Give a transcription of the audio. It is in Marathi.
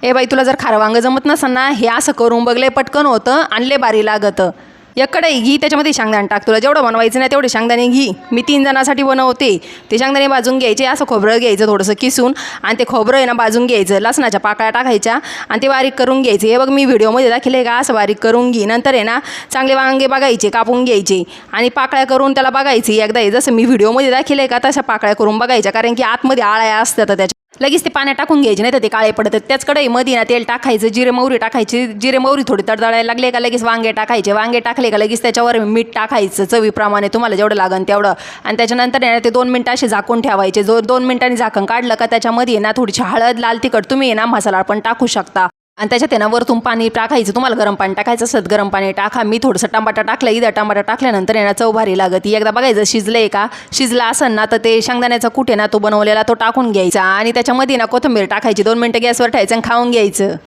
ए बाई, तुला जर खारं वांगं जमत नसेल ना, हे असं करून बघले, पटकन होतं आणि लय भारी लागतं. एक कढई घी, त्याच्यामध्ये शेंगदाणे टाक. तुला जेवढं बनवायचं नाही तेवढे शेंगदाणे घी. मी 3 जणांसाठी बनवते. ते शेंगदाणे भाजून घ्यायचे, असं खोबरं घ्यायचं थोडंसं किसून, आणि ते खोबरं आहे ना भाजून घ्यायचं. लसणाच्या पाकळ्या टाकायच्या आणि ते बारीक करून घ्यायचे. हे बघ, मी व्हिडिओमध्ये दाखवले का, असं बारीक करून घे. नंतर आहे ना चांगले वांगे बघायचे, कापून घ्यायचे आणि पाकळ्या करून त्याला बघायचे. एकदा हे जसं मी व्हिडिओमध्ये दाखवले का तशा पाकळ्या करून बघायच्या, कारण की आतमध्ये आळ्या असतात त्याच्या. लगेच ते पाण्यात टाकून घ्यायचे, नाही तर ते काळे पडतात. त्याच कढईमध्ये ना तेल टाकायचं, जिरे मोहरी टाकायची. जिरे मोहरी थोडी तडतडायला लागले का लगेच वांगे टाकायचे. वांगे टाकले का लगेच त्याच्यावर मीठ टाकायचं चवीप्रमाणे, तुम्हाला जेवढं लागेल तेवढं. आणि त्याच्यानंतर ना ते 2 मिनटं असे झाकून ठेवायचे. 2 मिनिटांनी झाकण काढलं का त्याच्यामध्ये ना थोडीशी हळद, लाल तिखट, तुम्ही ना मसाला पण टाकू शकता. आणि त्याच्यात आहे ना वरतून पाणी टाकायचं. तुम्हाला गरम पाणी टाकायचं असत गरम पाणी टाका. मी थोडंसं टमाटा टाकलं. इथं टमाटा टाकल्यानंतर आहे ना चव भारी लागते. एकदा बघायचं शिजलंय का. शिजला असेल ना तर ते शेंगदाण्याचा कूट आहे ना तो बनवलेला तो टाकून घ्यायचा आणि त्याच्यामध्ये ना कोथिंबीर टाकायची. 2 मिनटं गॅसवर ठेवायचं आणि खाऊन घ्यायचं.